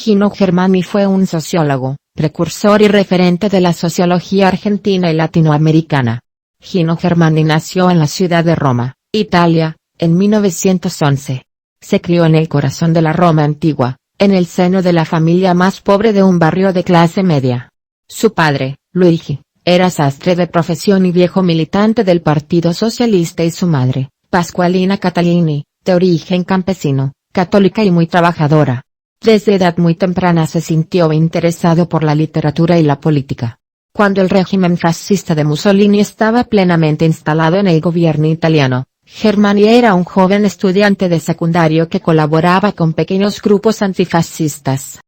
Gino Germani fue un sociólogo, precursor y referente de la sociología argentina y latinoamericana. Gino Germani nació en la ciudad de Roma, Italia, en 1911. Se crió en el corazón de la Roma antigua, en el seno de la familia más pobre de un barrio de clase media. Su padre, Luigi, era sastre de profesión y viejo militante del Partido Socialista, y su madre, Pasqualina Catalini, de origen campesino, católica y muy trabajadora. Desde edad muy temprana se sintió interesado por la literatura y la política. Cuando el régimen fascista de Mussolini estaba plenamente instalado en el gobierno italiano, Germani era un joven estudiante de secundario que colaboraba con pequeños grupos antifascistas.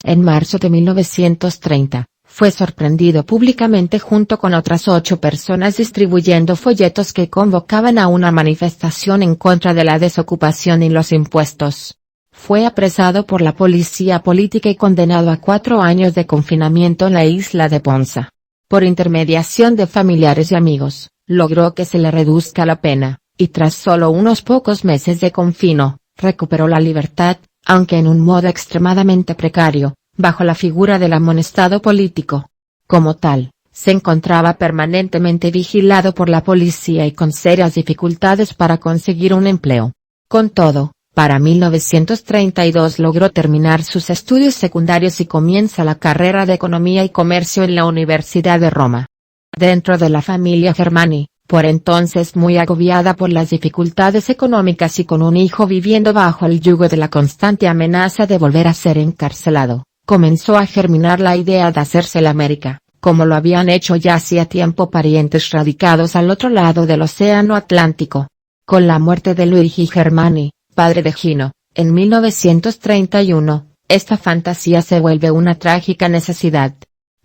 En marzo de 1930, fue sorprendido públicamente junto con otras 8 personas distribuyendo folletos que convocaban a una manifestación en contra de la desocupación y los impuestos. Fue apresado por la policía política y condenado a 4 años de confinamiento en la isla de Ponza. Por intermediación de familiares y amigos, logró que se le reduzca la pena, y tras solo unos pocos meses de confino, recuperó la libertad, aunque en un modo extremadamente precario, bajo la figura del amonestado político. Como tal, se encontraba permanentemente vigilado por la policía y con serias dificultades para conseguir un empleo. Con todo, para 1932 logró terminar sus estudios secundarios y comienza la carrera de Economía y Comercio en la Universidad de Roma. Dentro de la familia Germani, por entonces muy agobiada por las dificultades económicas y con un hijo viviendo bajo el yugo de la constante amenaza de volver a ser encarcelado, comenzó a germinar la idea de hacerse la América, como lo habían hecho ya hacía tiempo parientes radicados al otro lado del océano Atlántico. Con la muerte de Luigi Germani, padre de Gino, en 1931, esta fantasía se vuelve una trágica necesidad.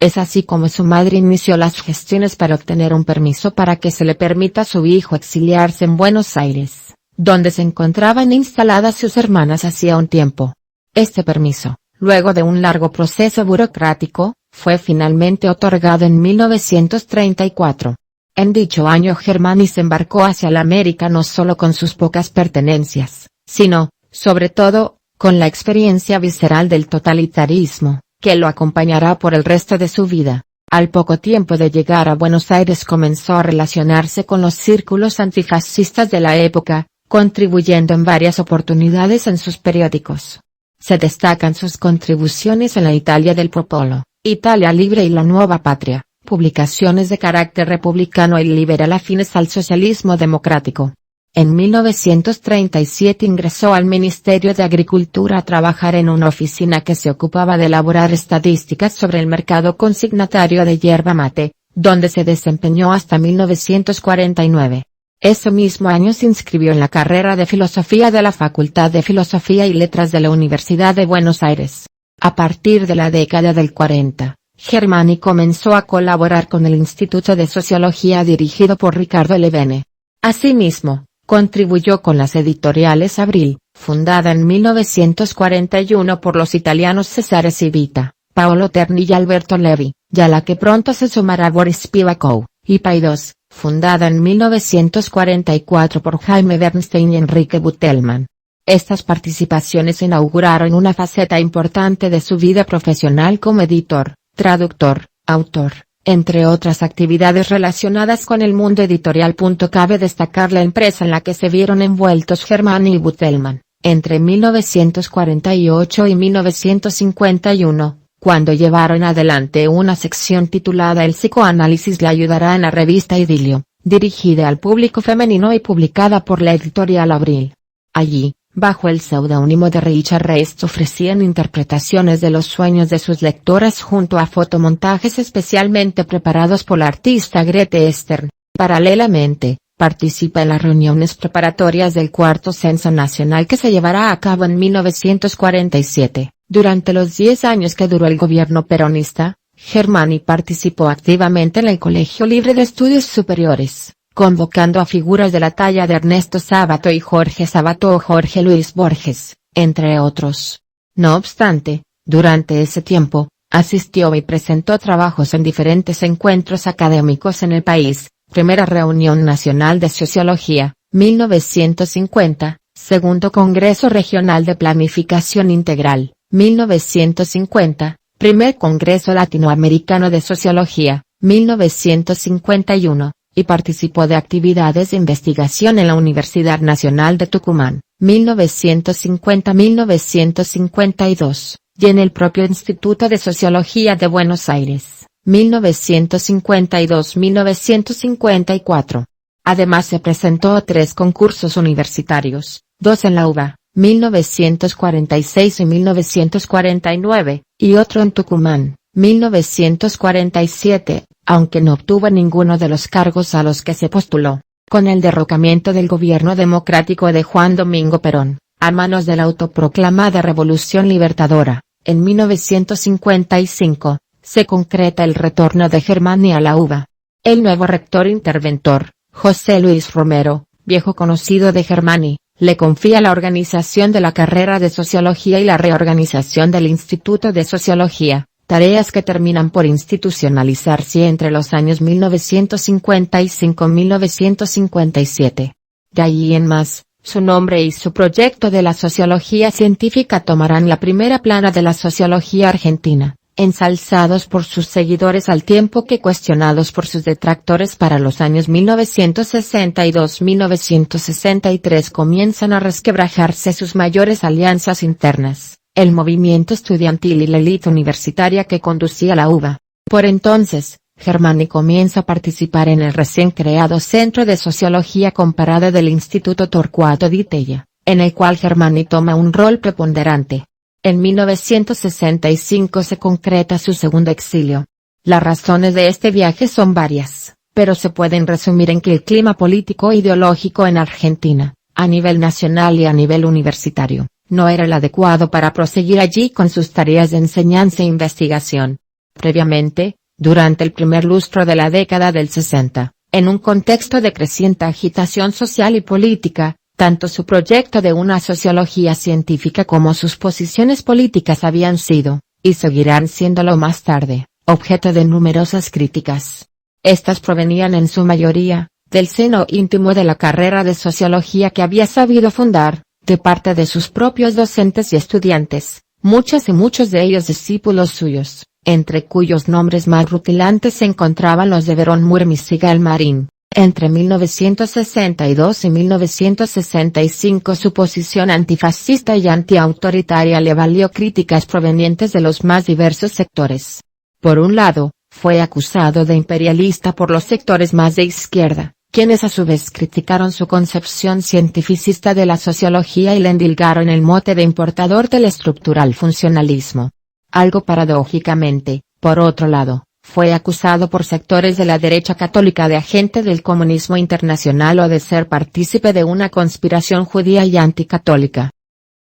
Es así como su madre inició las gestiones para obtener un permiso para que se le permita a su hijo exiliarse en Buenos Aires, donde se encontraban instaladas sus hermanas hacía un tiempo. Este permiso, luego de un largo proceso burocrático, fue finalmente otorgado en 1934. En dicho año Germani se embarcó hacia la América no solo con sus pocas pertenencias, sino, sobre todo, con la experiencia visceral del totalitarismo, que lo acompañará por el resto de su vida. Al poco tiempo de llegar a Buenos Aires comenzó a relacionarse con los círculos antifascistas de la época, contribuyendo en varias oportunidades en sus periódicos. Se destacan sus contribuciones en la Italia del Popolo, Italia Libre y La Nuova Patria, publicaciones de carácter republicano y liberal afines al socialismo democrático. En 1937 ingresó al Ministerio de Agricultura a trabajar en una oficina que se ocupaba de elaborar estadísticas sobre el mercado consignatario de yerba mate, donde se desempeñó hasta 1949. Ese mismo año se inscribió en la carrera de Filosofía de la Facultad de Filosofía y Letras de la Universidad de Buenos Aires. A partir de la década del 40, Germani comenzó a colaborar con el Instituto de Sociología dirigido por Ricardo Levene. Asimismo, contribuyó con las editoriales Abril, fundada en 1941 por los italianos Cesare Civita, Paolo Terni y Alberto Levi, y a la que pronto se sumará Boris Spivakov, y Paidós, fundada en 1944 por Jaime Bernstein y Enrique Butelman. Estas participaciones inauguraron una faceta importante de su vida profesional como editor, traductor, autor, entre otras actividades relacionadas con el mundo editorial. Cabe destacar la empresa en la que se vieron envueltos Germani y Butelman, entre 1948 y 1951, cuando llevaron adelante una sección titulada El psicoanálisis le ayudará en la revista Idilio, dirigida al público femenino y publicada por la editorial Abril. Allí, bajo el seudónimo de Richard Reist, ofrecían interpretaciones de los sueños de sus lectoras junto a fotomontajes especialmente preparados por la artista Grete Stern. Paralelamente, participa en las reuniones preparatorias del Cuarto Censo Nacional que se llevará a cabo en 1947. Durante los 10 años que duró el gobierno peronista, Germani participó activamente en el Colegio Libre de Estudios Superiores, convocando a figuras de la talla de Ernesto Sábato y Jorge Sabato o Jorge Luis Borges, entre otros. No obstante, durante ese tiempo, asistió y presentó trabajos en diferentes encuentros académicos en el país: Primera Reunión Nacional de Sociología, 1950, Segundo Congreso Regional de Planificación Integral, 1950, Primer Congreso Latinoamericano de Sociología, 1951, y participó de actividades de investigación en la Universidad Nacional de Tucumán, 1950-1952, y en el propio Instituto de Sociología de Buenos Aires, 1952-1954. Además se presentó a 3 concursos universitarios, 2 en la UBA, 1946 y 1949, y otro en Tucumán, 1947, aunque no obtuvo ninguno de los cargos a los que se postuló. Con el derrocamiento del gobierno democrático de Juan Domingo Perón, a manos de la autoproclamada Revolución Libertadora, en 1955, se concreta el retorno de Germani a la UBA. El nuevo rector interventor, José Luis Romero, viejo conocido de Germani, le confía la organización de la carrera de Sociología y la reorganización del Instituto de Sociología, tareas que terminan por institucionalizarse entre los años 1955-1957. De allí en más, su nombre y su proyecto de la sociología científica tomarán la primera plana de la sociología argentina, ensalzados por sus seguidores al tiempo que cuestionados por sus detractores. Para los años 1962-1963 comienzan a resquebrajarse sus mayores alianzas internas, el movimiento estudiantil y la élite universitaria que conducía la UBA. Por entonces, Germani comienza a participar en el recién creado Centro de Sociología Comparada del Instituto Torcuato Di Tella, en el cual Germani toma un rol preponderante. En 1965 se concreta su segundo exilio. Las razones de este viaje son varias, pero se pueden resumir en que el clima político e ideológico en Argentina, a nivel nacional y a nivel universitario, no era el adecuado para proseguir allí con sus tareas de enseñanza e investigación. Previamente, durante el primer lustro de la década del 60, en un contexto de creciente agitación social y política, tanto su proyecto de una sociología científica como sus posiciones políticas habían sido, y seguirán siéndolo más tarde, objeto de numerosas críticas. Estas provenían en su mayoría, del seno íntimo de la carrera de sociología que había sabido fundar, de parte de sus propios docentes y estudiantes, muchos de ellos discípulos suyos, entre cuyos nombres más rutilantes se encontraban los de Verón Murmis y Galmarín. Entre 1962 y 1965 su posición antifascista y antiautoritaria le valió críticas provenientes de los más diversos sectores. Por un lado, fue acusado de imperialista por los sectores más de izquierda, quienes a su vez criticaron su concepción cientificista de la sociología y le endilgaron el mote de importador del estructural funcionalismo. Algo paradójicamente, por otro lado, fue acusado por sectores de la derecha católica de agente del comunismo internacional o de ser partícipe de una conspiración judía y anticatólica.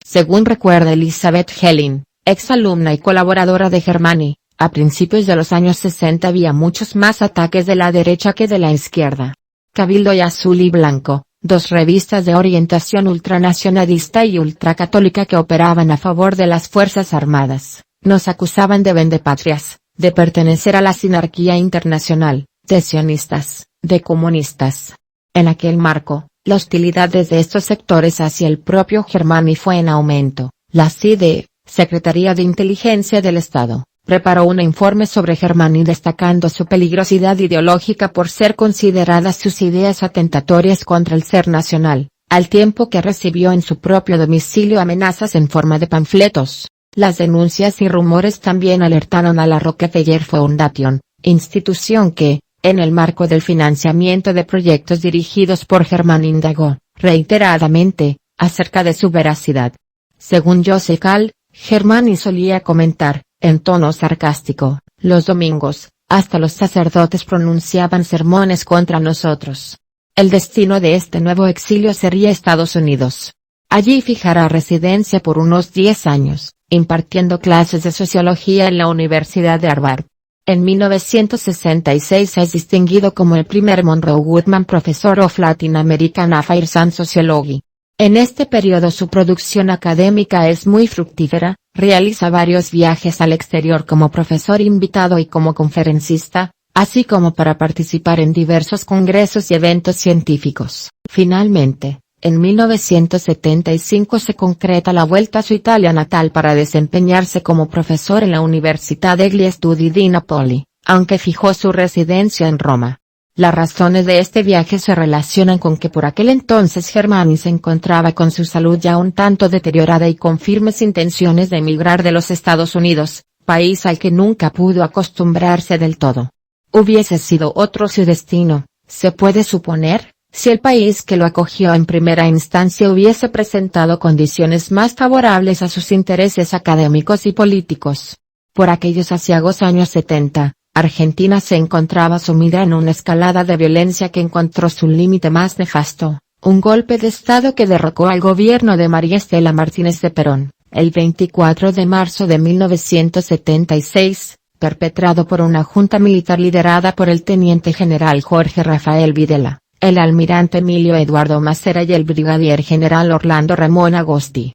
Según recuerda Elizabeth Helling, exalumna y colaboradora de Germani, a principios de los años 60 había muchos más ataques de la derecha que de la izquierda. Cabildo y Azul y Blanco, 2 revistas de orientación ultranacionalista y ultracatólica que operaban a favor de las Fuerzas Armadas, nos acusaban de vendepatrias, de pertenecer a la sinarquía internacional, de sionistas, de comunistas. En aquel marco, la hostilidad desde estos sectores hacia el propio Germani fue en aumento. La CIDE, Secretaría de Inteligencia del Estado, preparó un informe sobre Germani destacando su peligrosidad ideológica por ser consideradas sus ideas atentatorias contra el ser nacional, al tiempo que recibió en su propio domicilio amenazas en forma de panfletos. Las denuncias y rumores también alertaron a la Rockefeller Foundation, institución que, en el marco del financiamiento de proyectos dirigidos por Germani indagó, reiteradamente, acerca de su veracidad. Según Joseph Kall, Germani solía comentar, en tono sarcástico, los domingos, hasta los sacerdotes pronunciaban sermones contra nosotros. El destino de este nuevo exilio sería Estados Unidos. Allí fijará residencia por unos 10 años, impartiendo clases de sociología en la Universidad de Harvard. En 1966 es distinguido como el primer Monroe Goodman Professor of Latin American Affairs and Sociology. En este periodo su producción académica es muy fructífera, realiza varios viajes al exterior como profesor invitado y como conferencista, así como para participar en diversos congresos y eventos científicos. Finalmente, En 1975 se concreta la vuelta a su Italia natal para desempeñarse como profesor en la Università degli Studi di Napoli, aunque fijó su residencia en Roma. Las razones de este viaje se relacionan con que por aquel entonces Germani se encontraba con su salud ya un tanto deteriorada y con firmes intenciones de emigrar de los Estados Unidos, país al que nunca pudo acostumbrarse del todo. Hubiese sido otro su destino, se puede suponer, si el país que lo acogió en primera instancia hubiese presentado condiciones más favorables a sus intereses académicos y políticos. Por aquellos aciagos años 70, Argentina se encontraba sumida en una escalada de violencia que encontró su límite más nefasto, un golpe de Estado que derrocó al gobierno de María Estela Martínez de Perón, el 24 de marzo de 1976, perpetrado por una junta militar liderada por el teniente general Jorge Rafael Videla, el almirante Emilio Eduardo Macera y el brigadier general Orlando Ramón Agosti.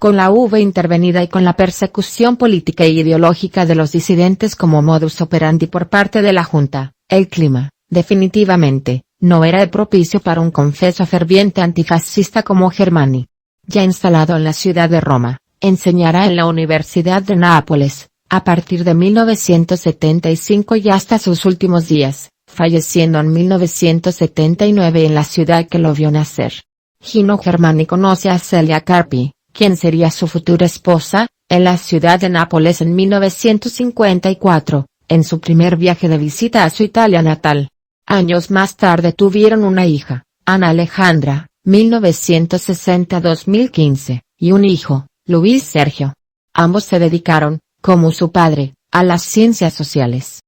Con la V intervenida y con la persecución política e ideológica de los disidentes como modus operandi por parte de la Junta, el clima, definitivamente, no era el propicio para un confeso ferviente antifascista como Germani. Ya instalado en la ciudad de Roma, enseñará en la Universidad de Nápoles, a partir de 1975 y hasta sus últimos días, falleciendo en 1979 en la ciudad que lo vio nacer. Gino Germani conoce a Celia Carpi, quien sería su futura esposa, en la ciudad de Nápoles en 1954, en su primer viaje de visita a su Italia natal. Años más tarde tuvieron una hija, Ana Alejandra, 1960-2015, y un hijo, Luis Sergio. Ambos se dedicaron, como su padre, a las ciencias sociales.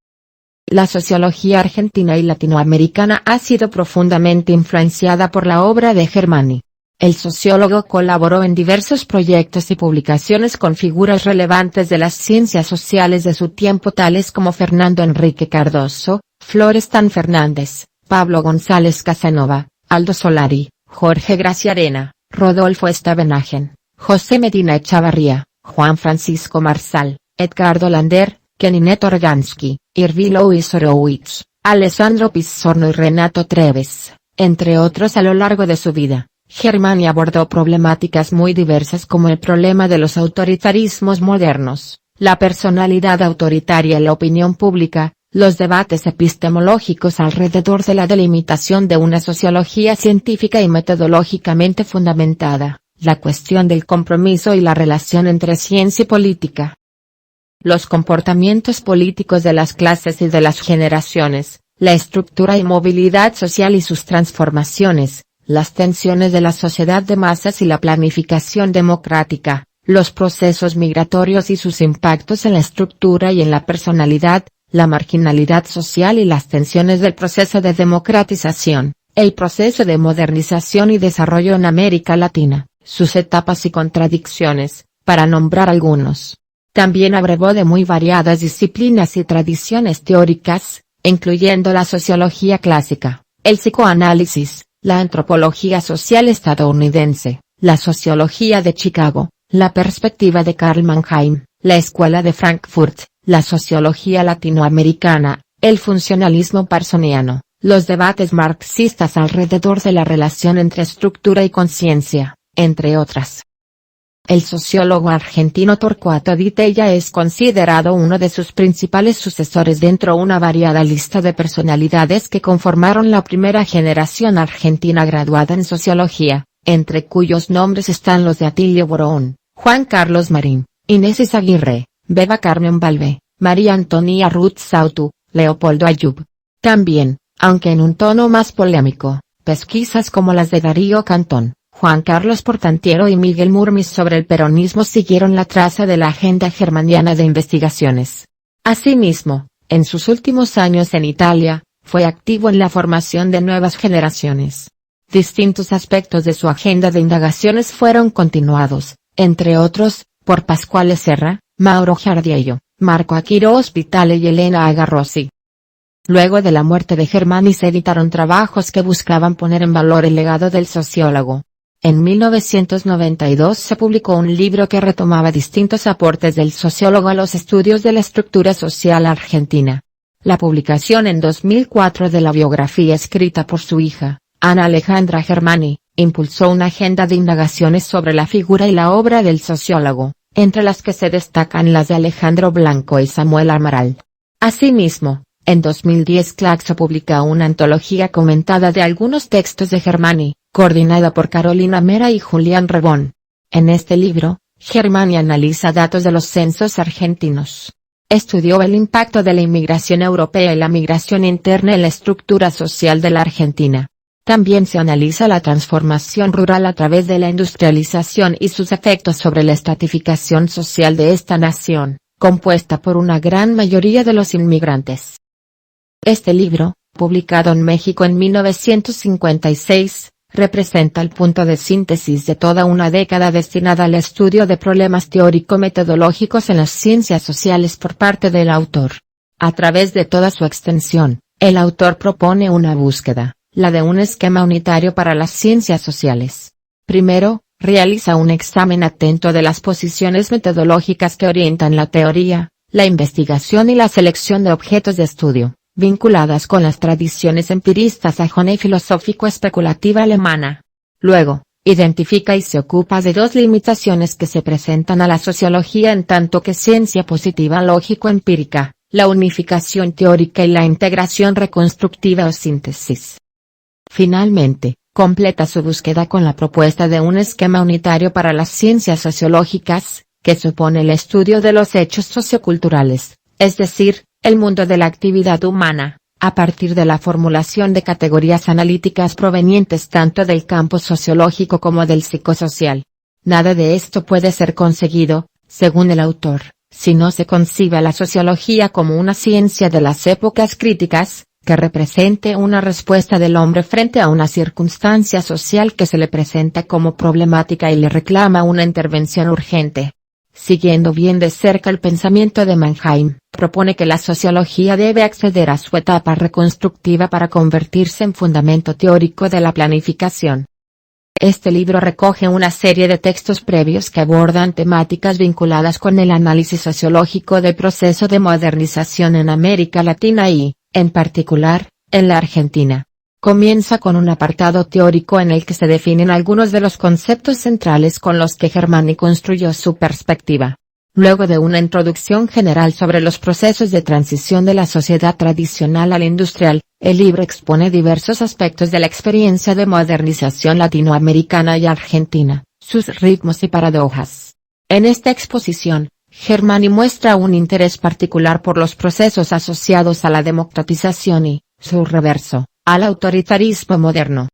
La sociología argentina y latinoamericana ha sido profundamente influenciada por la obra de Germani. El sociólogo colaboró en diversos proyectos y publicaciones con figuras relevantes de las ciencias sociales de su tiempo tales como Fernando Enrique Cardoso, Florestan Fernández, Pablo González Casanova, Aldo Solari, Jorge Graciarena, Rodolfo Stavenhagen, José Medina Echavarría, Juan Francisco Marsal, Edgardo Lander, Keninet Organsky, Irving Louis Horowitz, Alessandro Pizzorno y Renato Treves, entre otros a lo largo de su vida. Germani abordó problemáticas muy diversas como el problema de los autoritarismos modernos, la personalidad autoritaria en la opinión pública, los debates epistemológicos alrededor de la delimitación de una sociología científica y metodológicamente fundamentada, la cuestión del compromiso y la relación entre ciencia y política. Los comportamientos políticos de las clases y de las generaciones, la estructura y movilidad social y sus transformaciones, las tensiones de la sociedad de masas y la planificación democrática, los procesos migratorios y sus impactos en la estructura y en la personalidad, la marginalidad social y las tensiones del proceso de democratización, el proceso de modernización y desarrollo en América Latina, sus etapas y contradicciones, para nombrar algunos. También abrevó de muy variadas disciplinas y tradiciones teóricas, incluyendo la sociología clásica, el psicoanálisis, la antropología social estadounidense, la sociología de Chicago, la perspectiva de Karl Mannheim, la escuela de Frankfurt, la sociología latinoamericana, el funcionalismo parsoniano, los debates marxistas alrededor de la relación entre estructura y conciencia, entre otras. El sociólogo argentino Torcuato Di Tella es considerado uno de sus principales sucesores dentro de una variada lista de personalidades que conformaron la primera generación argentina graduada en sociología, entre cuyos nombres están los de Atilio Borón, Juan Carlos Marín, Inés Izaguirre, Beba Carmen Balbe, María Antonia Ruth Sautu, Leopoldo Ayub. También, aunque en un tono más polémico, pesquisas como las de Darío Cantón, Juan Carlos Portantiero y Miguel Murmis sobre el peronismo siguieron la traza de la agenda germaniana de investigaciones. Asimismo, en sus últimos años en Italia, fue activo en la formación de nuevas generaciones. Distintos aspectos de su agenda de indagaciones fueron continuados, entre otros, por Pasquale Serra, Mauro Giardiello, Marco Aquiro Ospitale y Elena Agarrossi. Luego de la muerte de Germani se editaron trabajos que buscaban poner en valor el legado del sociólogo. En 1992 se publicó un libro que retomaba distintos aportes del sociólogo a los estudios de la estructura social argentina. La publicación en 2004 de la biografía escrita por su hija, Ana Alejandra Germani, impulsó una agenda de indagaciones sobre la figura y la obra del sociólogo, entre las que se destacan las de Alejandro Blanco y Samuel Amaral. Asimismo, en 2010 Claxo publica una antología comentada de algunos textos de Germani, coordinada por Carolina Mera y Julián Rebón. En este libro, Germani analiza datos de los censos argentinos. Estudió el impacto de la inmigración europea y la migración interna en la estructura social de la Argentina. También se analiza la transformación rural a través de la industrialización y sus efectos sobre la estratificación social de esta nación, compuesta por una gran mayoría de los inmigrantes. Este libro, publicado en México en 1956, representa el punto de síntesis de toda una década destinada al estudio de problemas teórico-metodológicos en las ciencias sociales por parte del autor. A través de toda su extensión, el autor propone una búsqueda, la de un esquema unitario para las ciencias sociales. Primero, realiza un examen atento de las posiciones metodológicas que orientan la teoría, la investigación y la selección de objetos de estudio, vinculadas con las tradiciones empiristas sajona y filosófico-especulativa alemana. Luego, identifica y se ocupa de dos limitaciones que se presentan a la sociología en tanto que ciencia positiva lógico-empírica, la unificación teórica y la integración reconstructiva o síntesis. Finalmente, completa su búsqueda con la propuesta de un esquema unitario para las ciencias sociológicas, que supone el estudio de los hechos socioculturales, es decir, el mundo de la actividad humana, a partir de la formulación de categorías analíticas provenientes tanto del campo sociológico como del psicosocial. Nada de esto puede ser conseguido, según el autor, si no se concibe a la sociología como una ciencia de las épocas críticas, que represente una respuesta del hombre frente a una circunstancia social que se le presenta como problemática y le reclama una intervención urgente. Siguiendo bien de cerca el pensamiento de Mannheim, propone que la sociología debe acceder a su etapa reconstructiva para convertirse en fundamento teórico de la planificación. Este libro recoge una serie de textos previos que abordan temáticas vinculadas con el análisis sociológico del proceso de modernización en América Latina y, en particular, en la Argentina. Comienza con un apartado teórico en el que se definen algunos de los conceptos centrales con los que Germani construyó su perspectiva. Luego de una introducción general sobre los procesos de transición de la sociedad tradicional a la industrial, el libro expone diversos aspectos de la experiencia de modernización latinoamericana y argentina, sus ritmos y paradojas. En esta exposición, Germani muestra un interés particular por los procesos asociados a la democratización y, su reverso, al autoritarismo moderno.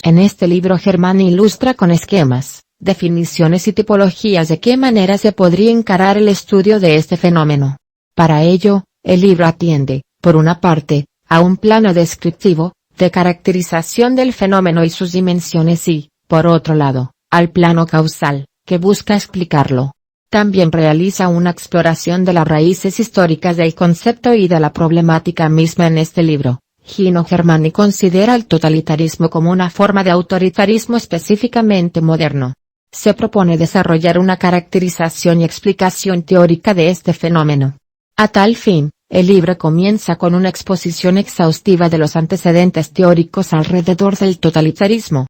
En este libro Germani ilustra con esquemas, definiciones y tipologías de qué manera se podría encarar el estudio de este fenómeno. Para ello, el libro atiende, por una parte, a un plano descriptivo, de caracterización del fenómeno y sus dimensiones y, por otro lado, al plano causal, que busca explicarlo. También realiza una exploración de las raíces históricas del concepto y de la problemática misma en este libro. Gino Germani considera el totalitarismo como una forma de autoritarismo específicamente moderno. Se propone desarrollar una caracterización y explicación teórica de este fenómeno. A tal fin, el libro comienza con una exposición exhaustiva de los antecedentes teóricos alrededor del totalitarismo.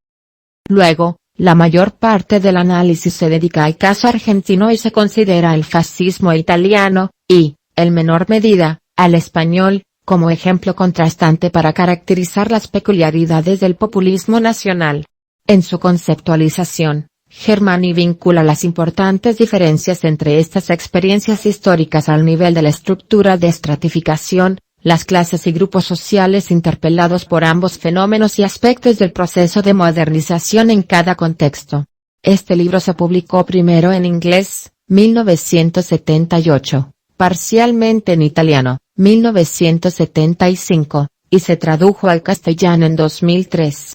Luego, la mayor parte del análisis se dedica al caso argentino y se considera el fascismo italiano, y, en menor medida, al español, como ejemplo contrastante para caracterizar las peculiaridades del populismo nacional. En su conceptualización, Germani vincula las importantes diferencias entre estas experiencias históricas al nivel de la estructura de estratificación, las clases y grupos sociales interpelados por ambos fenómenos y aspectos del proceso de modernización en cada contexto. Este libro se publicó primero en inglés, 1978, parcialmente en italiano, 1975, y se tradujo al castellano en 2003.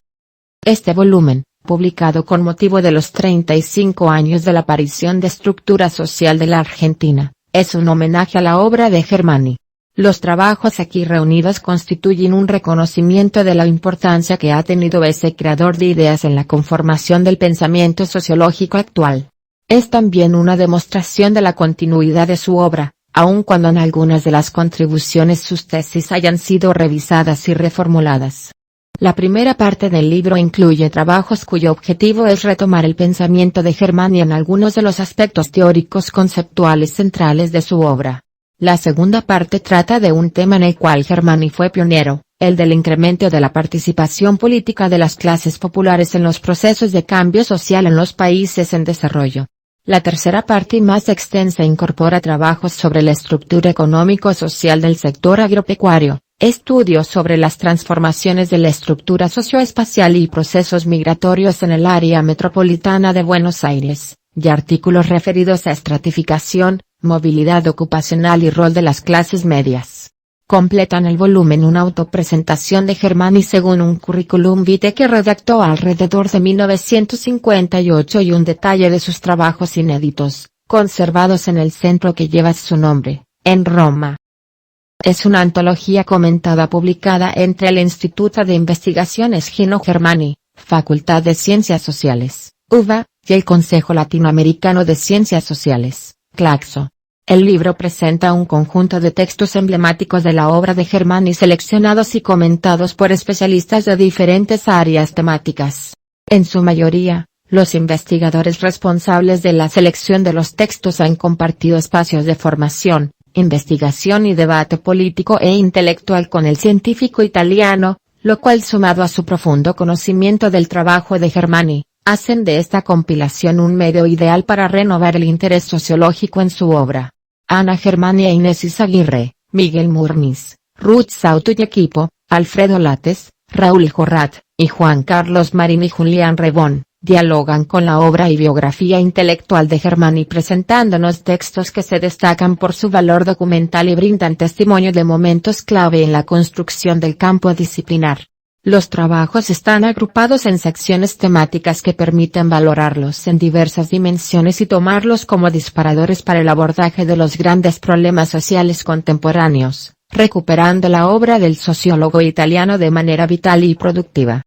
Este volumen, publicado con motivo de los 35 años de la aparición de Estructura Social de la Argentina, es un homenaje a la obra de Germani. Los trabajos aquí reunidos constituyen un reconocimiento de la importancia que ha tenido ese creador de ideas en la conformación del pensamiento sociológico actual. Es también una demostración de la continuidad de su obra, aun cuando en algunas de las contribuciones sus tesis hayan sido revisadas y reformuladas. La primera parte del libro incluye trabajos cuyo objetivo es retomar el pensamiento de Germani en algunos de los aspectos teóricos conceptuales centrales de su obra. La segunda parte trata de un tema en el cual Germani fue pionero, el del incremento de la participación política de las clases populares en los procesos de cambio social en los países en desarrollo. La tercera parte, más extensa, incorpora trabajos sobre la estructura económico-social del sector agropecuario, estudios sobre las transformaciones de la estructura socioespacial y procesos migratorios en el área metropolitana de Buenos Aires, y artículos referidos a estratificación, movilidad ocupacional y rol de las clases medias. Completan el volumen una autopresentación de Germani según un currículum vitae que redactó alrededor de 1958 y un detalle de sus trabajos inéditos, conservados en el centro que lleva su nombre, en Roma. Es una antología comentada publicada entre el Instituto de Investigaciones Gino Germani, Facultad de Ciencias Sociales, UBA, y el Consejo Latinoamericano de Ciencias Sociales, CLACSO. El libro presenta un conjunto de textos emblemáticos de la obra de Germani seleccionados y comentados por especialistas de diferentes áreas temáticas. En su mayoría, los investigadores responsables de la selección de los textos han compartido espacios de formación, investigación y debate político e intelectual con el científico italiano, lo cual, sumado a su profundo conocimiento del trabajo de Germani, hacen de esta compilación un medio ideal para renovar el interés sociológico en su obra. Ana Germani e Inés Izaguirre, Miguel Murnis, Ruth Sauto y equipo, Alfredo Lates, Raúl Jorrat, y Juan Carlos Marín y Julián Rebón, dialogan con la obra y biografía intelectual de Germani presentándonos textos que se destacan por su valor documental y brindan testimonio de momentos clave en la construcción del campo disciplinar. Los trabajos están agrupados en secciones temáticas que permiten valorarlos en diversas dimensiones y tomarlos como disparadores para el abordaje de los grandes problemas sociales contemporáneos, recuperando la obra del sociólogo italiano de manera vital y productiva.